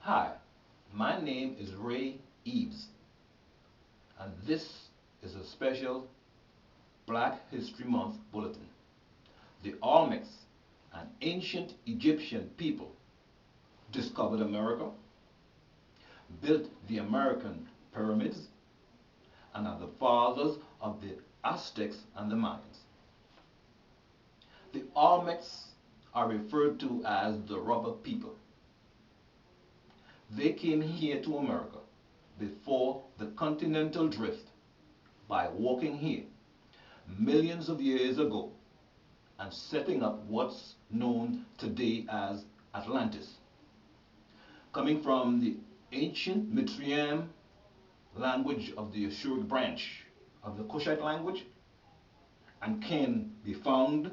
Hi, my name is Ray Eves, and this is a special Black History Month Bulletin. The Olmecs, an ancient Egyptian people, discovered America, built the American pyramids, and are the fathers of the Aztecs and the Mayans. The Olmecs are referred to as the rubber people. They came here to America before the continental drift by walking here millions of years ago and setting up what's known today as Atlantis. Coming from the ancient Mitzrayim language of the Ashuric branch of the Cushite language and can be found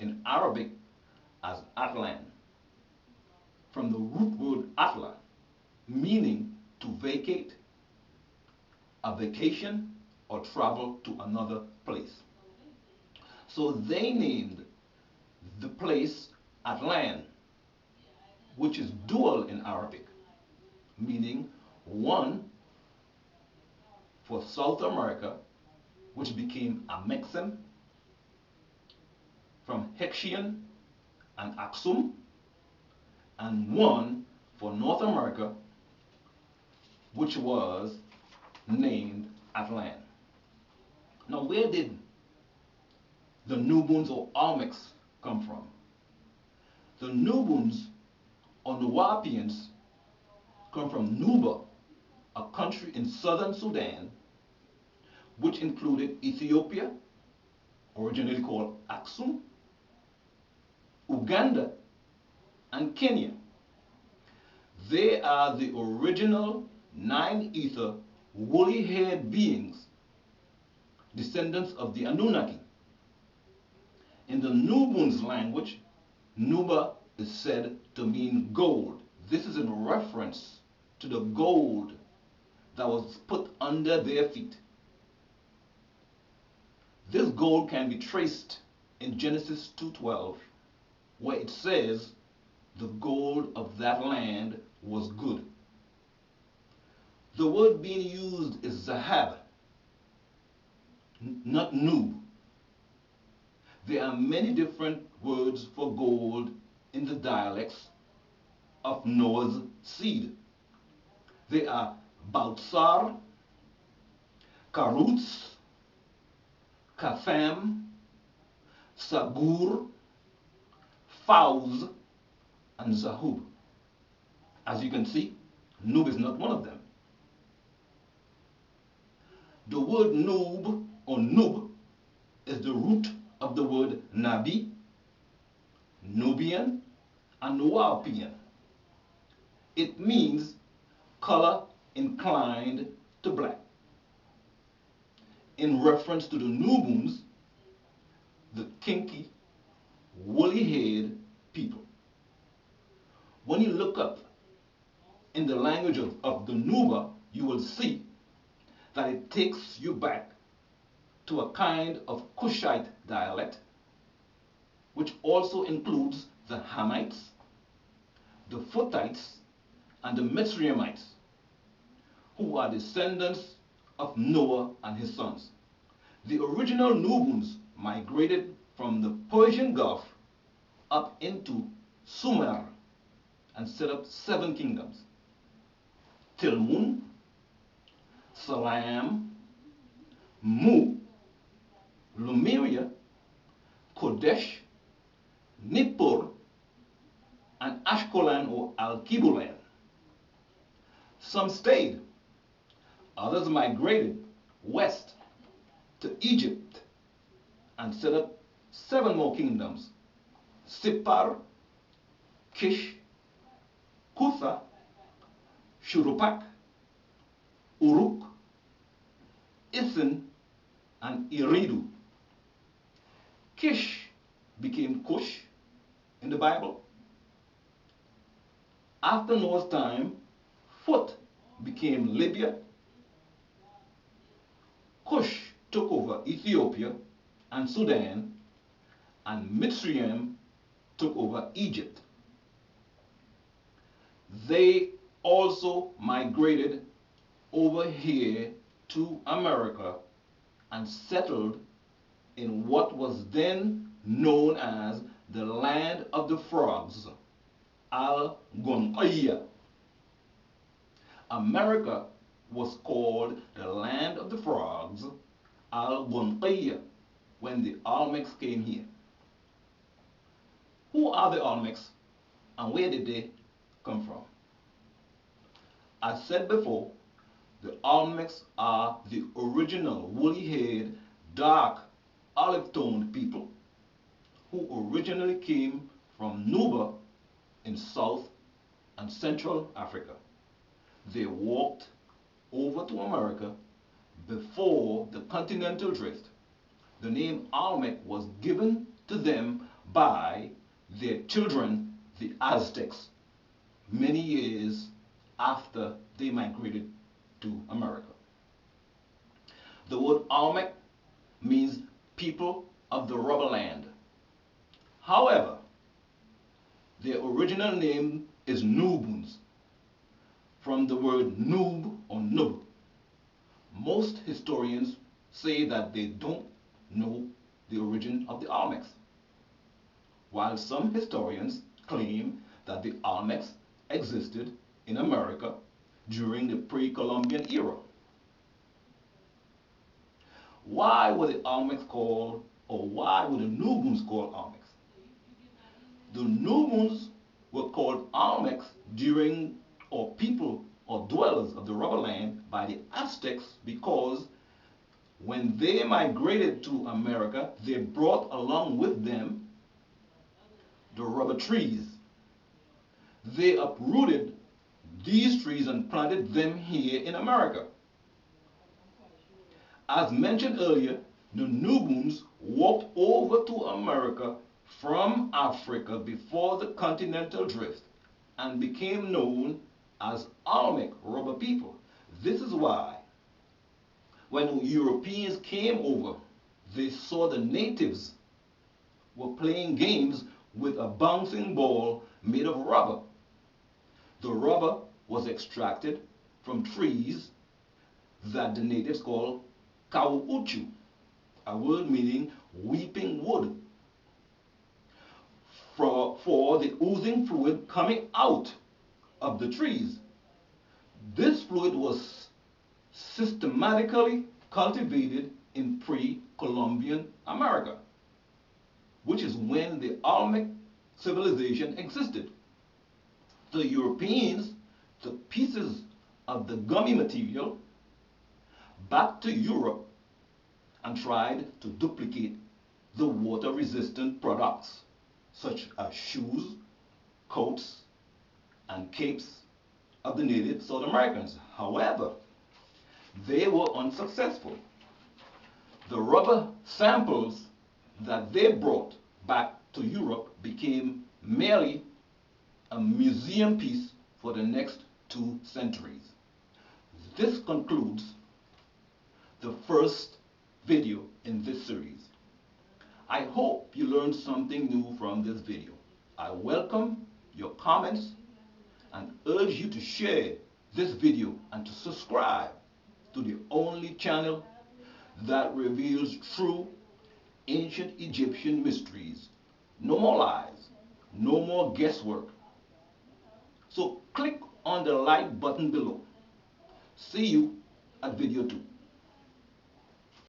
in Arabic as Atlan, from the root word Atla, meaning to vacate, a vacation, or travel to another place. So they named the place Atlan, which is dual in Arabic, meaning one for South America, which became Amexem, from Hexian and Axum, and one for North America, which was named Atlan. Now, where did the Nubians or Olmecs come from? The Nubians or Nuwapians come from Nuba, a country in southern Sudan, which included Ethiopia, originally called Aksum, Uganda, and Kenya. They are the original nine-ether, woolly-haired beings, descendants of the Anunnaki. In the Nubians language, Nuba is said to mean gold. This is in reference to the gold that was put under their feet. This gold can be traced in Genesis 2:12, where it says the gold of that land was good. The word being used is Zahab, not Nub. There are many different words for gold in the dialects of Noah's seed. They are Baltsar, Karutz, Katham, Sagur, Fauz, and Zahub. As you can see, Nub is not one of them. The word Nub or Nub is the root of the word Nabi, Nubian, and Nuwapian. It means color inclined to black, in reference to the Nubians, the kinky, woolly-haired people. When you look up in the language of the Nuba, you will see that it takes you back to a kind of Cushite dialect, which also includes the Hamites, the Phutites, and the Mitzrayimites, who are descendants of Noah and his sons. The original Nubians migrated from the Persian Gulf up into Sumer and set up 7 kingdoms: Tilmun, Salam, Mu, Lumeria, Kodesh, Nippur, and Ashkolan or Alkebulan. Some stayed, others migrated west to Egypt and set up 7 more kingdoms: Sippar, Kish, Kutha, Shurupak, Uruk, Isin, and Eridu. Kish became Cush in the Bible. After Noah's time, Phut became Libya. Cush took over Ethiopia and Sudan, and Mitzrayim took over Egypt. They also migrated over here to America and settled in what was then known as the land of the frogs, Algonquia. America was called the land of the frogs, Algonquia, when the Olmecs came here. Who are the Olmecs and where did they come from? As said before, the Olmecs are the original woolly-haired, dark, olive-toned people who originally came from Nuba in South and Central Africa. They walked over to America before the continental drift. The name Olmec was given to them by their children, the Aztecs, many years after they migrated to America. The word Olmec means people of the rubber land. However, their original name is Nubians, from the word noob or nub. Most historians say that they don't know the origin of the Olmecs, while some historians claim that the Olmecs existed in America during the pre-Columbian era. Why were the Olmecs called, or why were the Nubians called Olmecs? The Nubians were called Olmecs during, or people or dwellers of the rubber land, by the Aztecs because when they migrated to America, they brought along with them the rubber trees. They uprooted these trees and planted them here in America. As mentioned earlier, the Nubians walked over to America from Africa before the continental drift and became known as Olmec rubber people. This is why when Europeans came over, they saw the natives were playing games with a bouncing ball made of rubber. The rubber was extracted from trees that the natives call caoutchouc, a word meaning weeping wood, for the oozing fluid coming out of the trees. This fluid was systematically cultivated in pre-Columbian America, which is when the Olmec civilization existed. The Europeans took pieces of the gummy material back to Europe and tried to duplicate the water-resistant products such as shoes, coats, and capes of the native South Americans. However, they were unsuccessful. The rubber samples that they brought back to Europe became merely a museum piece for the next 2 centuries. This concludes the first video in this series. I hope you learned something new from this video. I welcome your comments and urge you to share this video and to subscribe to the only channel that reveals true ancient Egyptian mysteries. No more lies, no more guesswork. So click on the like button below. See you at video 2.